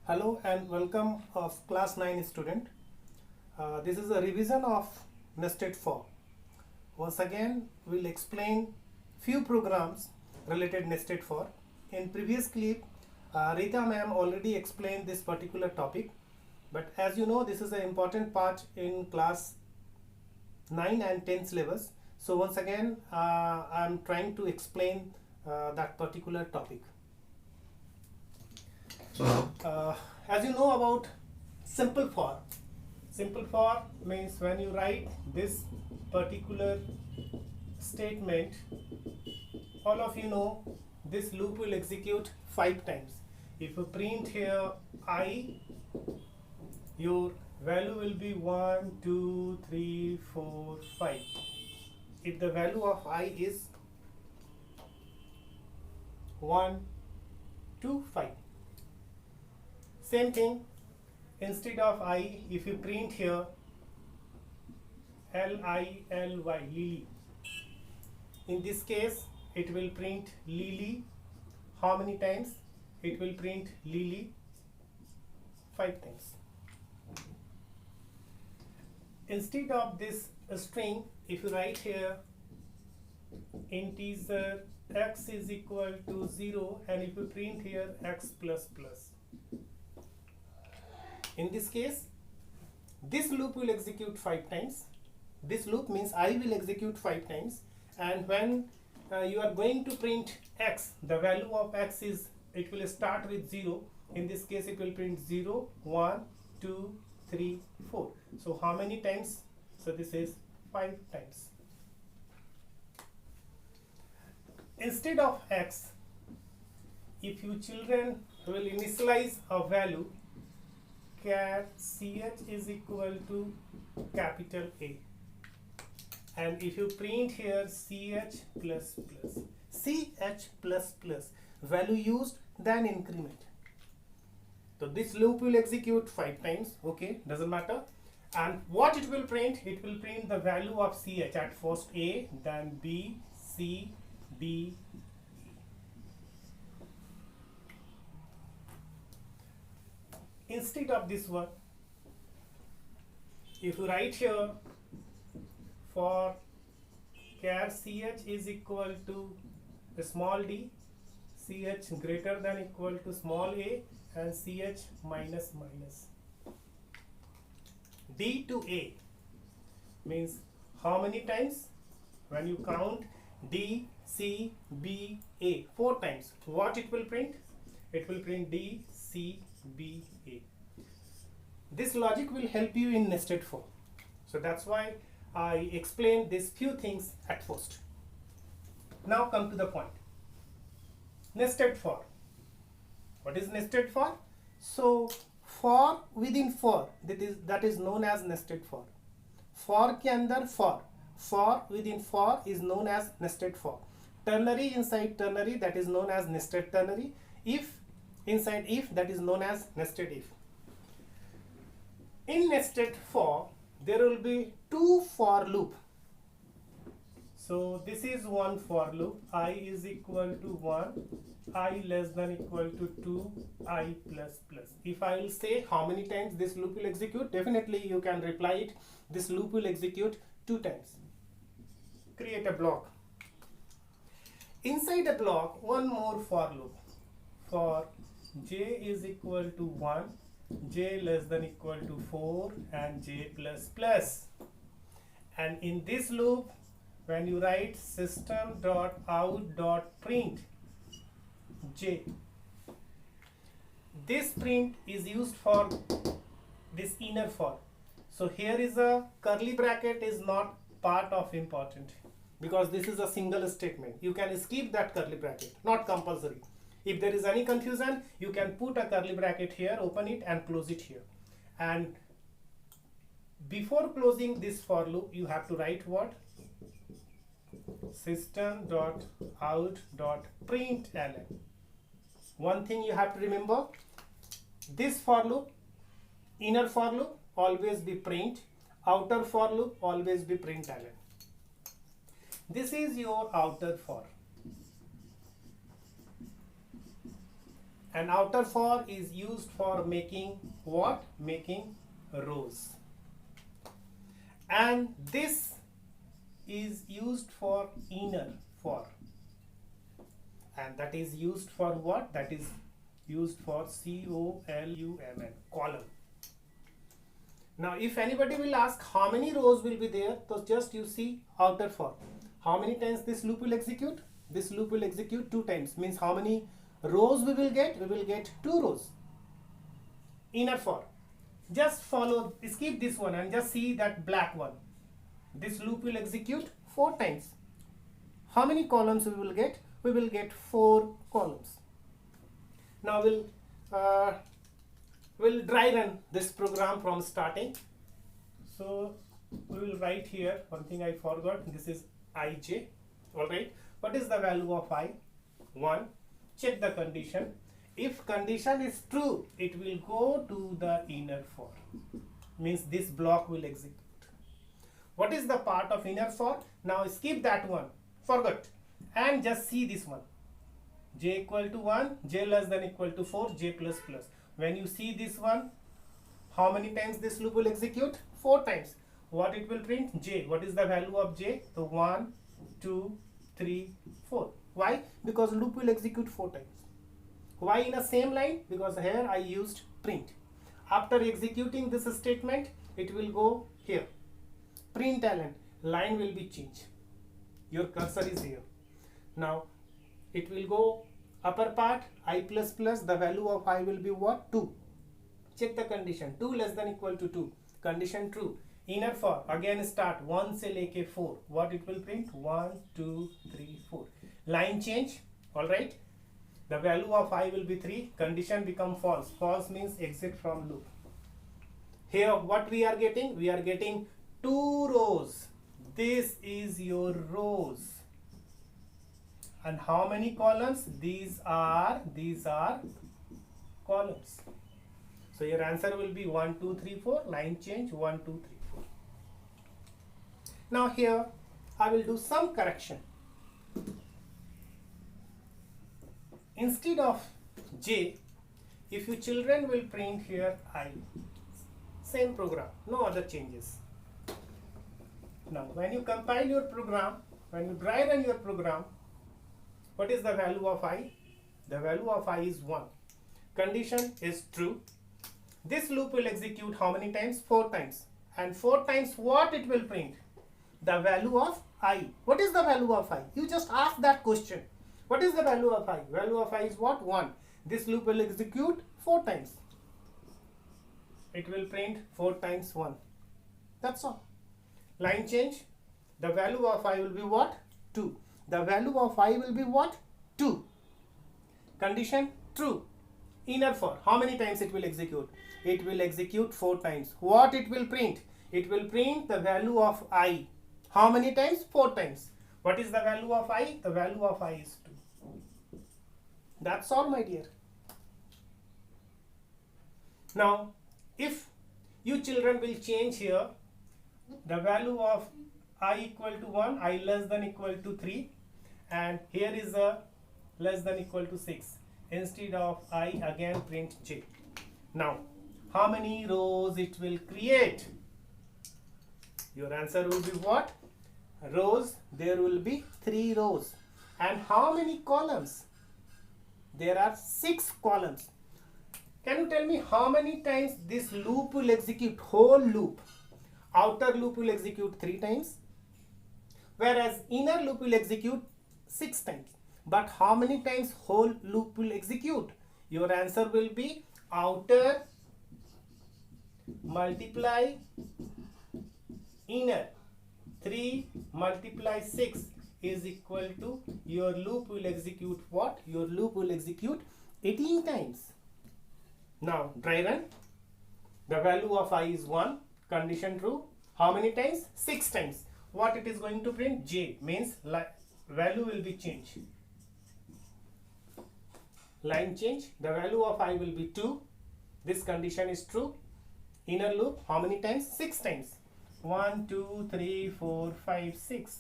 Hello and welcome of class 9 student. This is a revision of nested for. Once again we'll explain few programs related nested for. In previous clip Rita ma'am already explained this particular topic, but as you know this is an important part in class 9 and 10 syllabus. So once again I'm trying to explain that particular topic. As you know about simple for means when you write this particular statement, all of you know this loop will execute 5 times. If you print here I, your value will be 1 2 3 4 5. If the value of I is 1 2 5, same thing, instead of I, if you print here Lily, Lily, in this case it will print Lily. How many times? It will print Lily 5 times. Instead of this string, if you write here integer x is equal to 0, and if you print here x plus plus, in this case this loop will execute 5 times. This loop means I will execute 5 times, and when you are going to print x, the value of x is, it will start with 0. In this case it will print 0 1 2 3 4. So how many times? So this is 5 times. Instead of x, if you children will initialize a value char ch is equal to capital A, and if you print here ch plus plus value used, then increment. So this loop will execute 5 times, okay, doesn't matter. And what it will print? It will print the value of ch, at first A, then B, C, D. Instead of this one, if you write here for char ch is equal to small d, ch greater than equal to small a, and ch minus minus. D to A means how many times? When you count D, C, B, A 4 times, what it will print? It will print D, C, B, A. This logic will help you in nested for. So that's why I explained these few things at first. Now come to the point. Nested for. What is nested for? So for within for, that is known as nested for. For के अंदर for within for is known as nested for. Ternary inside ternary, that is known as nested ternary. If inside if, that is known as nested if. In nested for, there will be 2 for loop. So this is one for loop, I is equal to 1, I less than equal to 2, I plus plus. If I will say how many times this loop will execute, definitely you can reply it. This loop will execute 2 times. Create a block. Inside a block, one more for loop. For j is equal to 1, j less than equal to 4, and j plus plus. And in this loop, when you write system.out.print j, this print is used for this inner for. So here is a curly bracket is not part of important, because this is a single statement. You can skip that curly bracket, not compulsory. If there is any confusion, you can put a curly bracket here, open it and close it here. And before closing this for loop, you have to write what? System.out.println. One thing you have to remember, this for loop, inner for loop always be print, outer for loop always be println. This is your outer for. and outer for is used for making what? Making rows. And this is used for inner for, and that is used for what? That is used for column, column. Now if anybody will ask how many rows will be there, so just you see outer for. How many times this loop will execute? This loop will execute 2 times, means how many rows we will get? We will get 2 rows. Inner for, just follow, skip this one and just see that black one. This loop will execute 4 times. How many columns we will get? We will get 4 columns. Now we'll dry run this program from starting. So we will write here, one thing I forgot, this is ij. Alright, what is the value of I? 1. Check the condition. If condition is true, it will go to the inner for, means this block will execute. What is the part of inner for? Now skip that one, forgot, and just see this one. J equal to 1, j less than equal to 4, j plus plus. When you see this one, how many times this loop will execute? 4 times. What it will print? J. What is the value of j? So 1, 2, 3, 4. Why? Because loop will execute 4 times. Why in a same line? Because here I used print. After executing this statement, it will go here. Println, line will be changed. Your cursor is here. Now it will go upper part I plus plus, the value of I will be what? 2. Check the condition, 2 less than equal to 2, condition true. Inner for, again start 1 से लेके 4, what it will print? 1, 2, 3, 4. Line change, alright. The value of I will be 3, condition become false. False means exit from loop. Here what we are getting? We are getting 2 rows. This is your rows. And how many columns? These are columns. So your answer will be 1, 2, 3, 4. Line change 1, 2, 3, 4. Now here I will do some correction. Instead of J, if you children will print here I, same program, no other changes. Now when you compile your program, when you dry run your program, what is the value of I? The value of I is 1. Condition is true. This loop will execute how many times? 4 times. And 4 times what it will print? The value of I. What is the value of I? You just ask that question. What is the value of I? Value of I is what? 1. This loop will execute 4 times. It will print 4 times 1. That's all. Line change. The value of I will be what? 2. The value of I will be what? 2. Condition true. Inner for, how many times it will execute? It will execute 4 times. What it will print? It will print the value of I. How many times? 4 times. What is the value of I? The value of I is 2. That's all, my dear. Now if you children will change here the value of I equal to 1, I less than equal to 3, and here is a less than equal to 6. Instead of I, again print J. Now how many rows it will create? Your answer will be what? Rows, there will be 3 rows. And how many columns? There are 6 columns. Can you tell me how many times this loop will execute? Whole loop. Outer loop will execute 3 times, whereas inner loop will execute 6 times. But how many times whole loop will execute? Your answer will be outer multiply inner. 3 multiply 6 is equal to, your loop will execute what? Your loop will execute 18 times. Now dry run. The value of I is 1. Condition true. How many times? 6 times. What it is going to print? J, means value will be changed. Line change. The value of I will be 2. This condition is true. Inner loop, how many times? 6 times. 1, 2, 3, 4, 5, 6.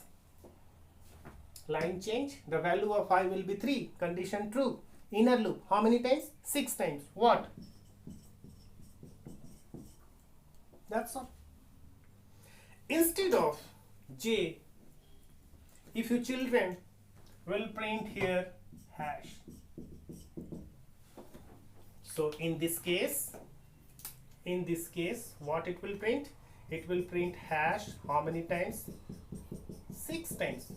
Line change. The value of I will be 3. Condition true. inner loop. How many times? 6 times. What? That's all. Instead of J, if you children will print here hash. So in this case, what it will print? It will print hash how many times? 6 times.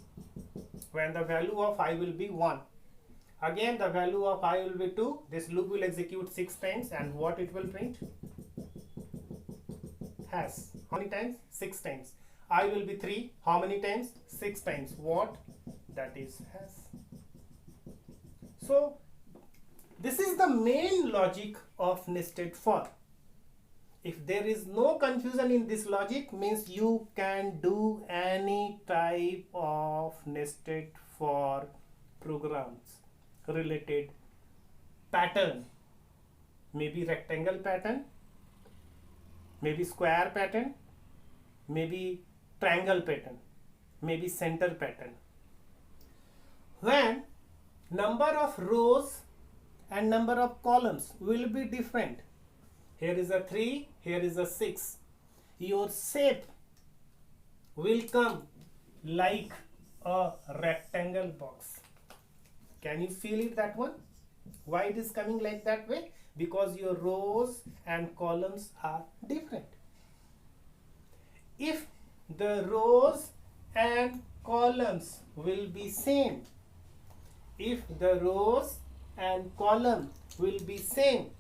When the value of I will be 1. Again the value of I will be 2. This loop will execute 6 times, and what it will print? Hash. How many times? 6 times. I will be 3. How many times? 6 times. What? That is hash. So this is the main logic of nested for. If there is no confusion in this logic, means you can do any type of nested for programs related pattern, maybe rectangle pattern, maybe square pattern, maybe triangle pattern, maybe center pattern. When number of rows and number of columns will be different, here is a 3, here is a 6, your shape will come like a rectangle box. Can you feel it, that one? Why it is coming like that way? Because your rows and columns are different. If the rows and columns will be same, if the rows and column will be same,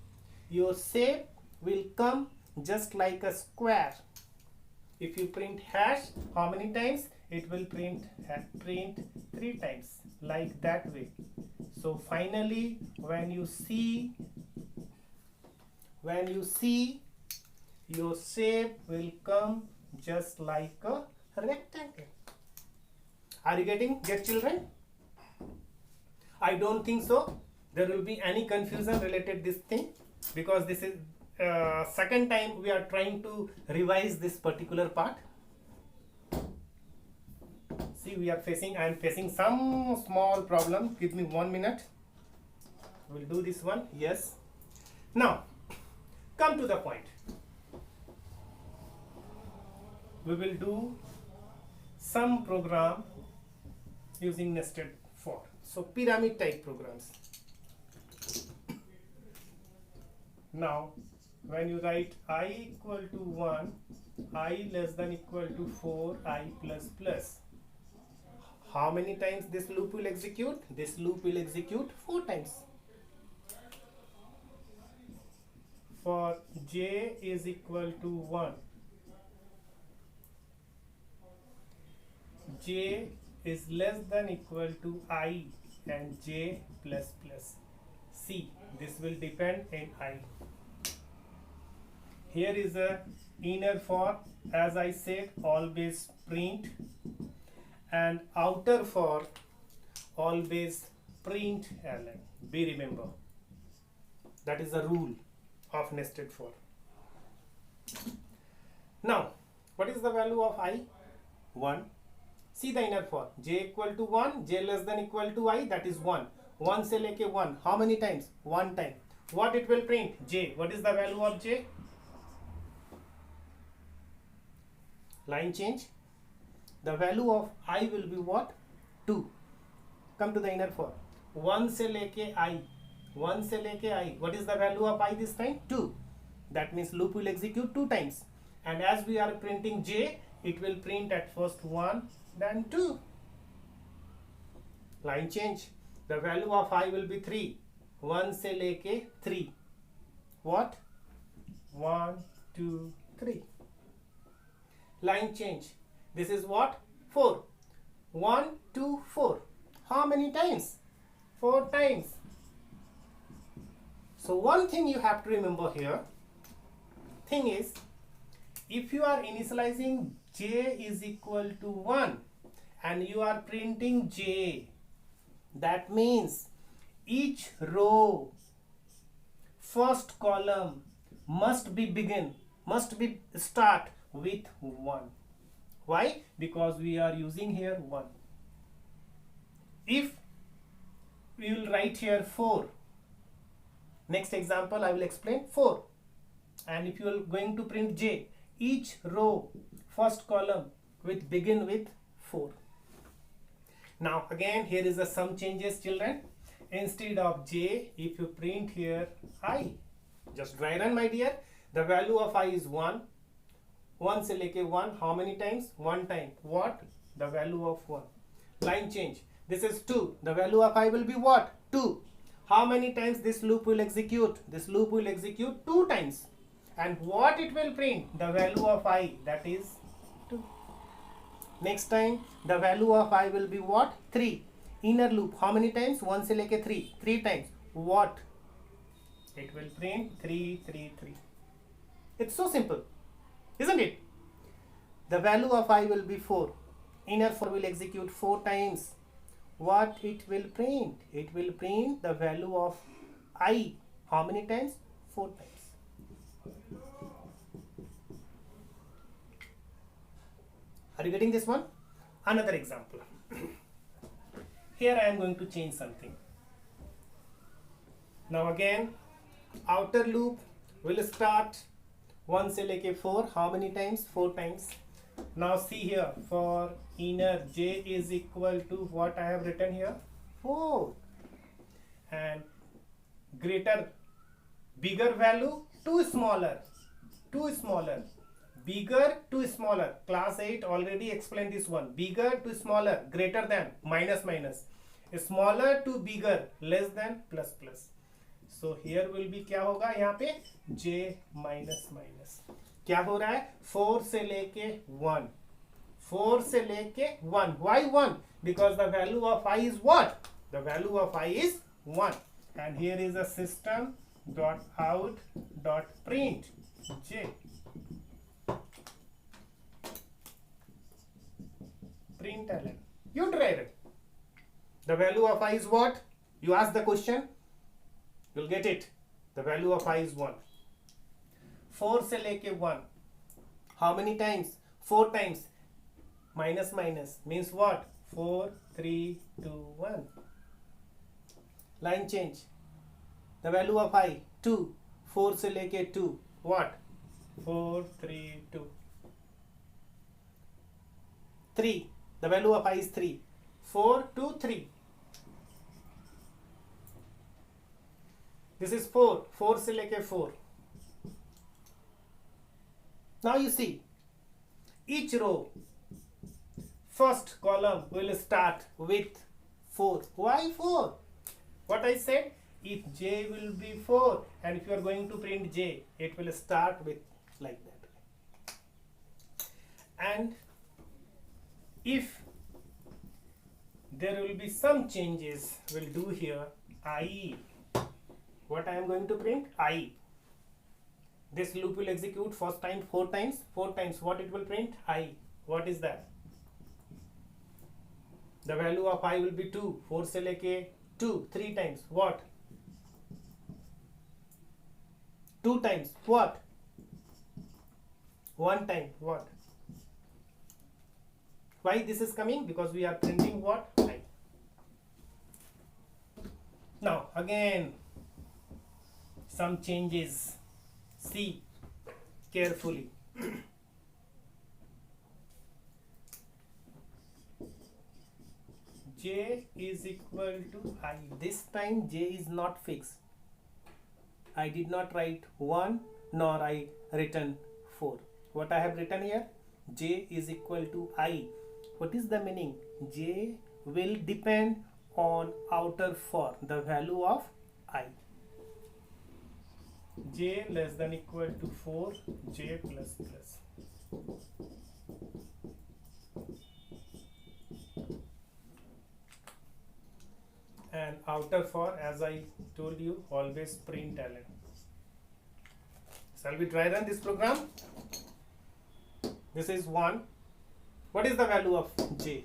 your shape will come just like a square. If you print hash, how many times? It will print 3 times, like that way. So finally, when you see your shape will come just like a rectangle. Are you getting it, children? I don't think so there will be any confusion related this thing, because this is second time we are trying to revise this particular part. See, I am facing some small problem. Give me 1 minute. We'll do this one. Yes. Now, come to the point. We will do some program using nested for. So, pyramid type programs. Now, when you write I equal to 1, I less than equal to 4, I plus plus. How many times this loop will execute? This loop will execute 4 times. For j is equal to 1, j is less than equal to I and j plus plus. See, this will depend in I. Here is a inner for, as I said, always print, and outer for always print ln. Be remember, that is the rule of nested for. Now, what is the value of I? 1. See the inner for, j equal to 1, j less than equal to I, that is 1. 1 se leke 1. How many times? 1 time. What it will print? J. What is the value of j? Line change. The value of I will be what? 2. Come to the inner for. 1 se leke I. 1 se leke I. What is the value of I this time? 2. That means loop will execute 2 times. And as we are printing j, it will print at first 1, then 2. Line change. The value of I will be 3. 1 se leke 3. What? 1, 2, 3. Line change. This is what? 4. 1, 2, 4. How many times? 4 times. So one thing you have to remember here, thing is, if you are initializing j is equal to 1 and you are printing j, that means each row, first column must be start with 1. Why? Because we are using here 1. If we will write here 4, Next example I will explain 4. And if you are going to print J, each row first column with begin with 4. Now again here is the some changes, children. Instead of J, if you print here I, just dry run my dear. The value of I is 1. 1 से लेके 1 how many times? 1 time. What? The value of 1. Line change. This is 2. The value of I will be what? 2. How many times this loop will execute? This loop will execute 2 times. And what it will print? The value of I, that is 2. Next time the value of I will be what? 3. Inner loop how many times? 1 से लेके 3. 3 times. What? It will print 3, 3, 3. It's so simple, isn't it? The value of I will be 4. Inner 4 will execute 4 times. What it will print? It will print the value of I. How many times? 4 times. Are you getting this one? Another example. Here I am going to change something. Now again, outer loop will start 1 से लेके 4. How many times? 4 times. Now see here, for inner J is equal to what I have written here? 4. And greater, bigger value, 2 smaller. 2 smaller. Bigger to smaller. Class 8 already explained this one. Bigger to smaller, greater than, minus minus. Smaller to bigger, less than, plus plus. So here will be क्या होगा यहाँ पे? J minus minus. क्या हो रहा है? 4 से लेके 1. 4 से लेके 1. Why 1? Because the value of I is what? The value of I is 1. And here is a system dot out dot print J. Print ln. You try it. The value of I is what? You ask the question, you'll get it. The value of I is 1. 4 से लेके 1. How many times? 4 times. Minus minus means what? 4, 3, 2, 1. Line change. The value of I 2. 4 से लेके 2. What? 4, 3, 2. 3. The value of I is 3. 4, 2, 3. This is 4. 4 से लेके 4. Now you see, each row, first column will start with 4. Why 4? What I said, if J will be 4 and if you are going to print J, it will start with like that. And if there will be some changes, we'll do here I. What I am going to print? I. This loop will execute first time 4 times. 4 times what it will print? I. What is that? The value of I will be 2. 4 से लेके 2. 3 times. What? 2 times. What? 1 time. What? Why this is coming? Because we are printing what? I. Now again, some changes. See carefully. J is equal to I. This time J is not fixed. I did not write 1 nor I written 4. What I have written here? J is equal to I. What is the meaning? J will depend on outer for the value of I. J less than equal to 4, J plus plus. And outer for, as I told you, always print ln. Shall we try run this program? This is 1. What is the value of J?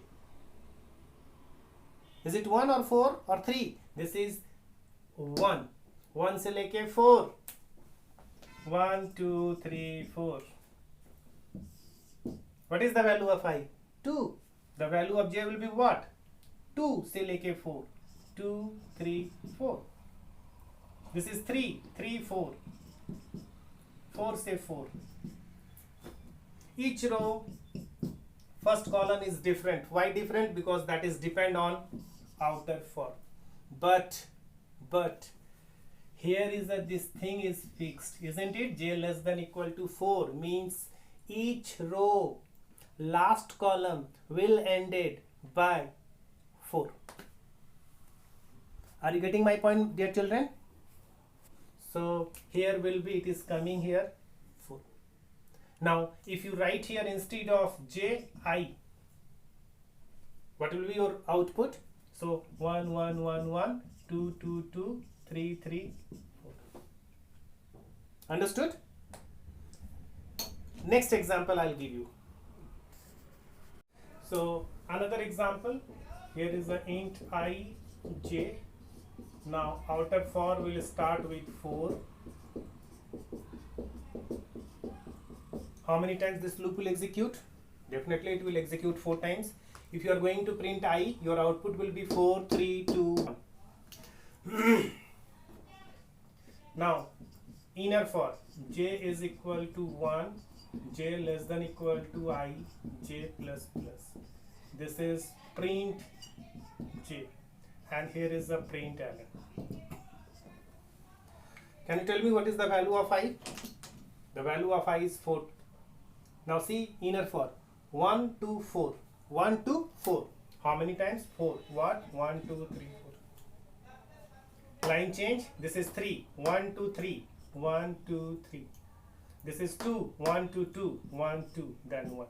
Is it 1 or 4 or 3? This is 1. 1 से लेके 4. 1, 2, 3, 4. What is the value of I? 2. The value of J will be what? 2 से लेके 4. 2, 3, 4. This is 3, 3, 4. 4 say 4. Each row, first column is different. Why different? Because that is depend on outer for. But here is that this thing is fixed, isn't it? J less than equal to 4 means each row last column will ended by 4. Are you getting my point, dear children? So here will be, it is coming here 4. Now if you write here instead of J, I, what will be your output? So 1, 1, 1, 1, 2, 2, 2, 3, 3, 4. Understood? Next example I'll give you. So another example, here is the int I, J. Now outer for will start with 4. How many times this loop will execute? Definitely it will execute 4 times. If you are going to print I, your output will be 4, 3, 2, 1. Now inner for J is equal to 1, J less than equal to I, J plus plus. This is print J, and here is the print ln. Can you tell me what is the value of I? The value of I is 4. Now see inner for 1 to 4. 1 to 4. How many times? 4. What? 1, 2, 3, 4. Line change. This is 3. 1, 2, 3. 1, 2, 3. This is 2. 1, 2, 2. 1, 2. Then 1.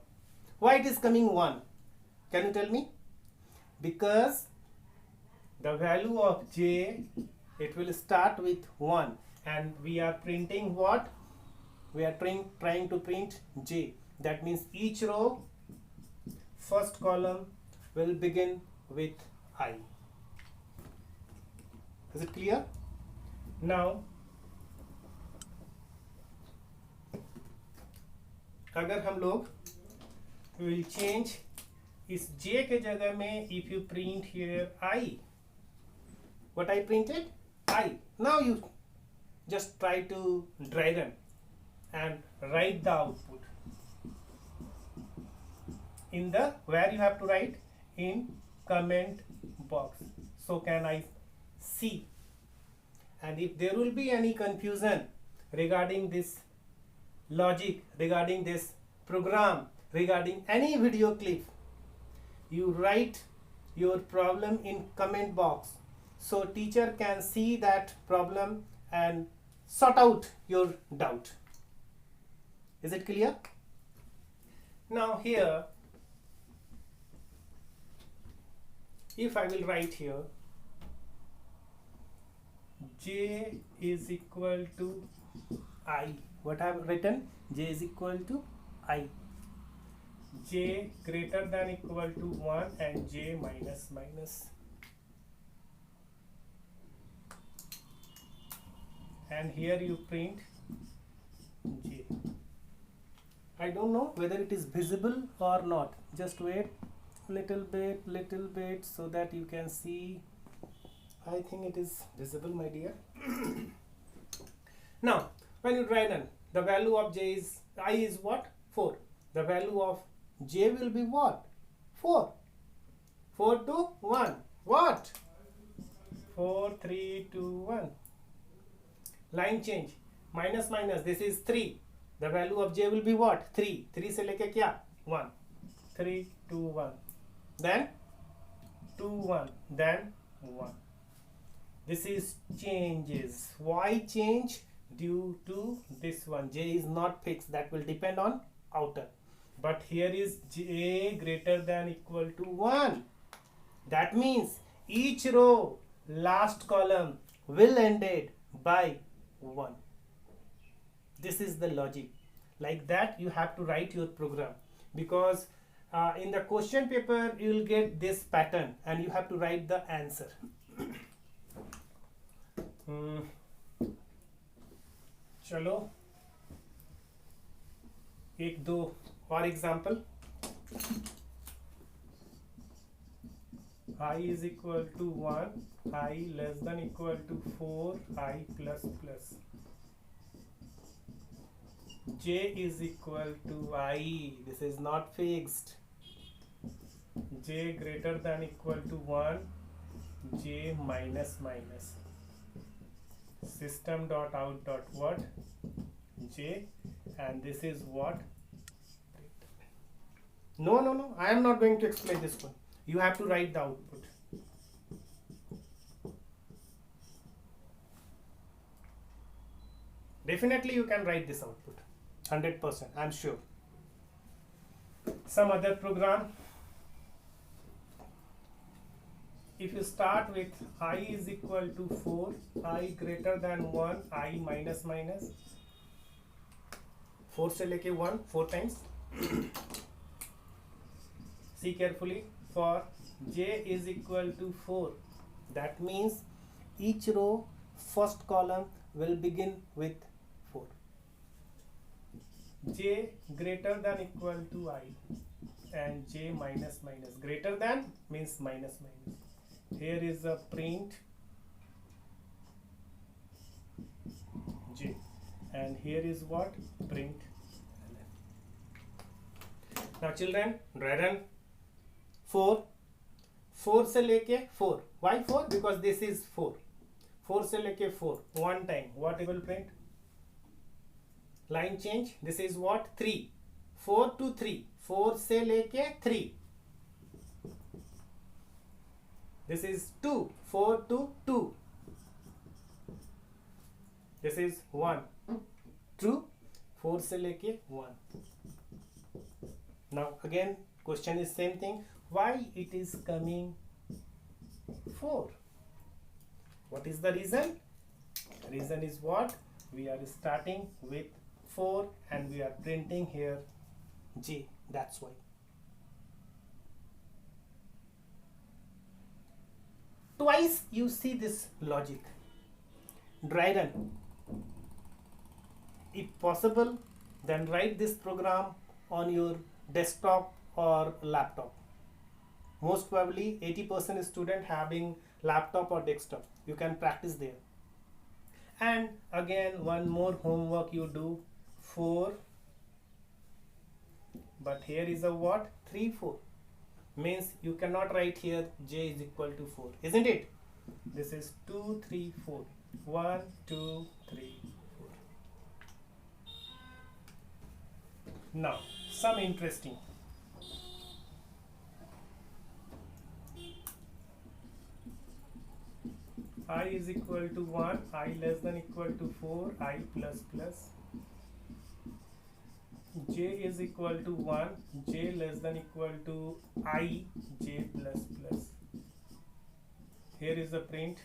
Why it is coming 1? Can you tell me? Because the value of J, it will start with 1. And we are printing what? We are trying to print J. That means each row, first column will begin with I. Is it clear? Now अगर हम लोग will change इस J के जगह में, if you print here I, what I printed? I. Now you just try to drag them and write the output in the, where you have to write, in comment box, so can I see. And if there will be any confusion regarding this logic, regarding this program, regarding any video clip, you write your problem in comment box so teacher can see that problem and sort out your doubt. Is it clear? Now here, if I will write here J is equal to I, what I have written? J is equal to I. J greater than equal to 1 and J minus minus. And here you print J. I don't know whether it is visible or not. Just wait little bit so that you can see. I think it is visible, my dear. Now when you try run, the value of J is, I is what? 4. The value of J will be what? 4. 4 to 1. What? 4, 3, 2, 1. Line change. Minus minus. This is 3. The value of J will be what? 3. 3 से लेके क्या? 1. 3, 2, 1. Then 2, 1. Then 1. This is changes. Why change? Due to this one. J is not fixed. That will depend on outer. But here is J greater than equal to 1. That means each row, last column will ended by 1. This is the logic. Like that you have to write your program, because in the question paper you will get this pattern and you have to write the answer. चलो एक दो और example. I is equal to 1, I less than equal to 4, I plus plus. J is equal to I. This is not fixed. J greater than equal to 1, J minus minus. System dot out dot what? J, and this is what? No, I am not going to explain this one. You have to write the output. Definitely you can write this output. 100%, I am sure. Some other program. If you start with I is equal to 4, I greater than 1, I minus minus. 4 से लेके 1 4 times. See carefully. For J is equal to 4, that means each row first column will begin with 4. J greater than equal to I, and J minus minus. Greater than means minus minus. Here is a print J, and here is what? Print LN. Now children, dry run. 4 से लेके 4. Why 4? Because this is 4. 4 से लेके 4 one time. What it will print? Line change. This is what? 3. 4 to 3. 4 से लेके 3. This is 2. 4 to 2. This is 1. True. 4 से लेके 1. Now again question is same thing. Why it is coming 4? What is the reason? The reason is what? We are starting with 4 and we are printing here J. That's why. Twice you see this logic. Dry run. If possible, then write this program on your desktop or laptop. Most probably 80% student having laptop or desktop. You can practice there. And again one more homework you do. 4, but here is a what? 3 4. Means you cannot write here J is equal to 4, isn't it? This is 2 3 4. 1 2 3 4. Now some interesting. I is equal to 1, I less than equal to 4, I plus plus. J is equal to 1, J less than equal to I, J plus plus. Here is the print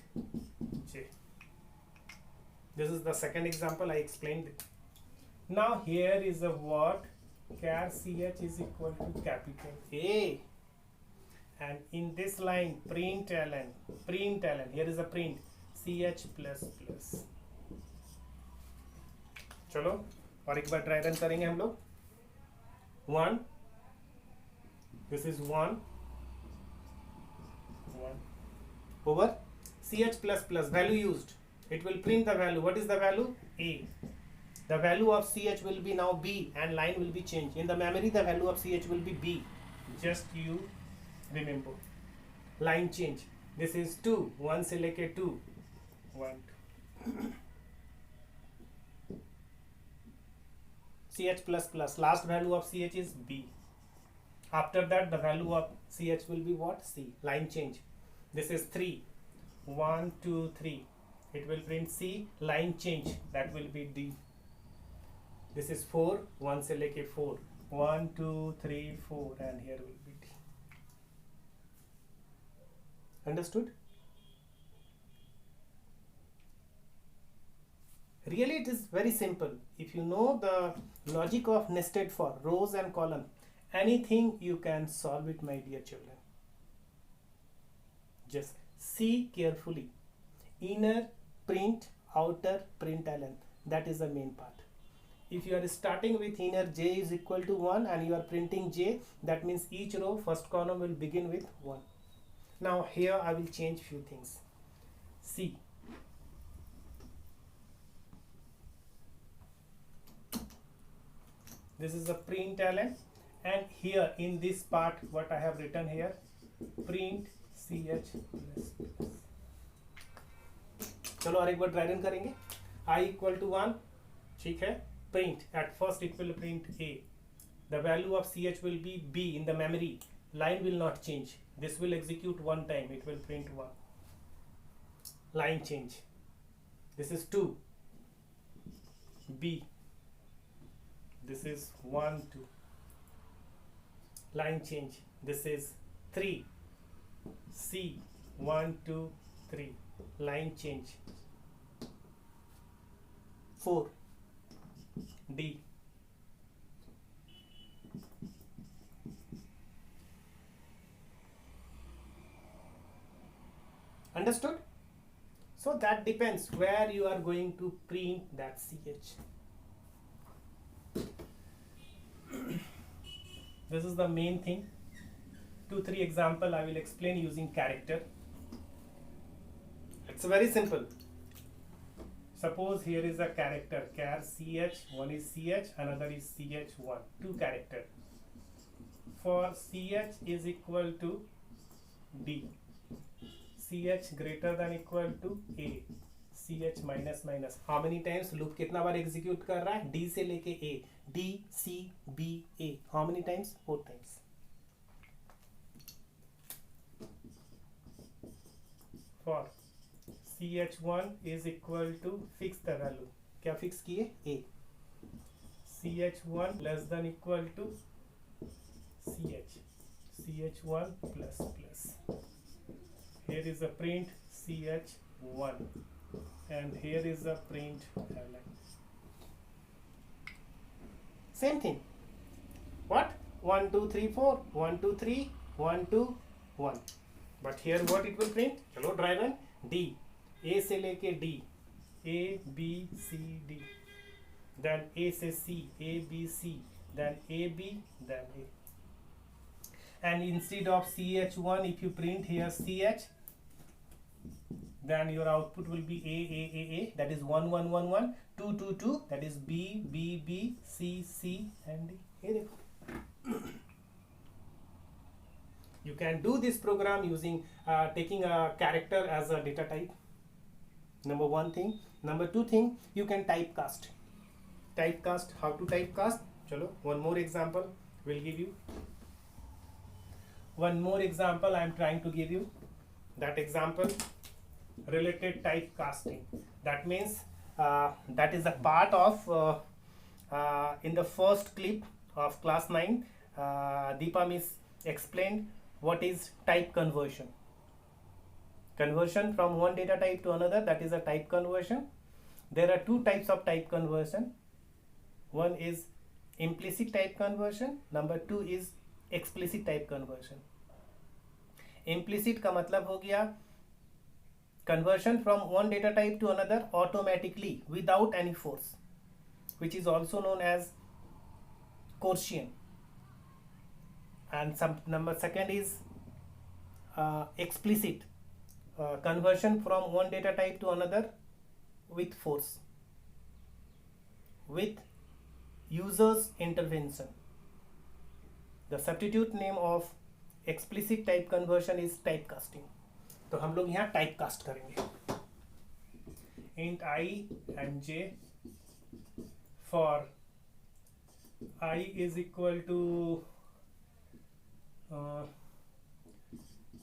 J. This is the second example I explained it. Now here is a what? Char CH is equal to capital A. And in this line print ln, here is a print CH plus plus. चलो और एक बार try run करेंगे हम लोग. 1, this is 1 over CH plus plus value used. It will print the value. What is the value? A. The value of CH will be now B and line will be changed. In the memory the value of CH will be B. Just you remember. Line change. This is 2. 1 से लेके 2. 1 2. CH plus plus. Last value of CH is B. After that the value of CH will be what? C. Line change. This is 3. 1 2 3. It will print C. Line change. That will be D. This is 4. 1 से लेके 4. 1 2 3 4 and here will be D. Understood? Really it is very simple. If you know the logic of nested for rows and column, anything you can solve it, my dear children. Just see carefully. Inner print, outer print ln. That is the main part. If you are starting with inner J is equal to 1 and you are printing J, that means each row first column will begin with 1. Now here I will change few things. See, this is the println, and here in this part what I have written here, print ch plus plus. चलो और एक बार dry run करेंगे. I equal to 1, ठीक है. Print, at first it will print A. The value of ch will be B in the memory. Line will not change. This will execute one time. It will print 1. Line change. This is 2. B. This is 1, 2. Line change. This is 3. C. 1, 2, 3. Line change. 4. D. Understood? So that depends where you are going to print that ch. This is the main thing. 2-3 example I will explain using character. It's very simple. Suppose here is a character char ch, one is ch, another is ch1, 2 character. For ch is equal to d, ch greater than equal to a, ch minus minus. How many times loop कितना बार execute कर रहा है? d से लेके a, d c b a. How many times? 4 times. For ch1 is equal to, fix the value. क्या fix किए? a. ch1 less than equal to ch1 plus plus. Here is a print ch1 and here is a print ln. Same thing. What? 1 2 3 4, 1 2 3, 1 2 1. But here what it will print? चलो dry run. D, A से लेके D, A B C D, then A से C, A B C, then A B, then A. And instead of ch1, if you print here ch, then your output will be A, that is 1 1 1 1, 2 2 2, that is B B B, C C and D. ये देखो. You can do this program using taking a character as a data type. Number one thing. Number two thing, you can typecast. Typecast, how to typecast? Chalo, one more example will give you. One more example I am trying to give you. That example related typecasting. That means that is a part of in the first clip of class 9. Deepa Miss explained what is type conversion. Conversion from one data type to another, that is a type conversion. There are two types of type conversion. One is implicit type conversion. Number two is explicit type conversion. Implicit का मतलब हो गया conversion from one data type to another automatically without any force, which is also known as Gaussian. And second is explicit conversion from one data type to another with force, with user's intervention. The substitute name of explicit type conversion is typecasting. तो हम लोग यहाँ typecast करेंगे. Int I and j for I is equal to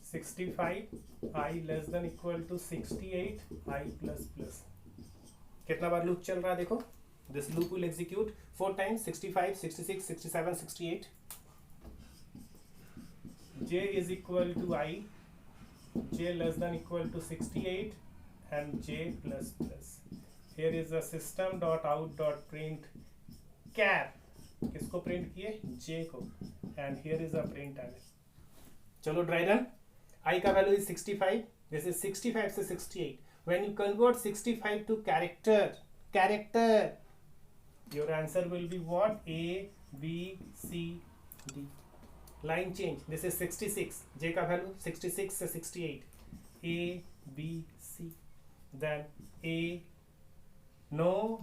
65, I less than equal to 68, I plus plus. कितना बार loop चल रहा है देखो. This loop will execute 4 times, 65, 66, 67, 68. J is equal to I, J less than equal to 68 and J plus plus. Here is a system.out.print char. किसको print किए? J को. And here is a print ln. चलो dry run. I का value is 65. This is 65 से 68. When you convert 65 to character, your answer will be what? A, B, C, D. line change. This is 66, j का value 66 से 68, A B C, then A, no,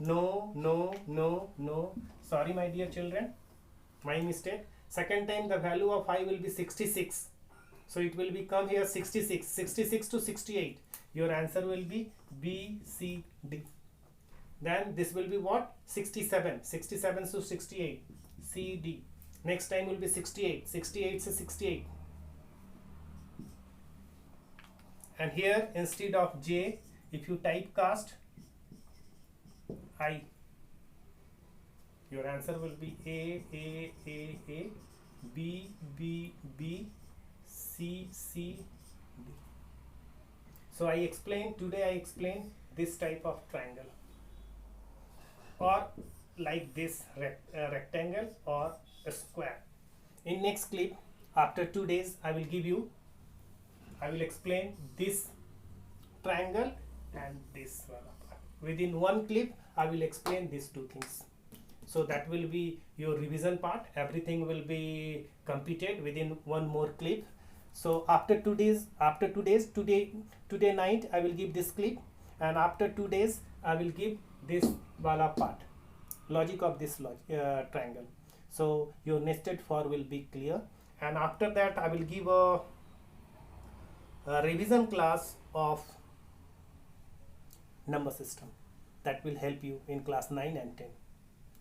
sorry my dear children, my mistake. Second time the value of I will be 66, so it will become here 66 to 68. Your answer will be B, C, D. Then this will be what? 67 to 68, C, D. Next time will be 68 to 68. And here instead of J, if you typecast I, your answer will be A, B, C, D. So today I explained this type of triangle, or like this rectangle or a square. In next clip, after 2 days, I will explain this triangle and this one. Within one clip, I will explain these two things. So that will be your revision part. Everything will be completed within one more clip. So after 2 days, today night I will give this clip, and after 2 days I will give this wala part, logic of this triangle. So your nested for will be clear, and after that I will give a revision class of number system that will help you in class 9 and 10.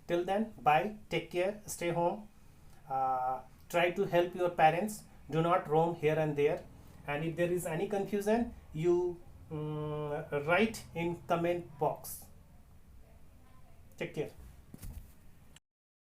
Till then, bye, take care, stay home, try to help your parents, do not roam here and there, and if there is any confusion, you write in comment box. Take care.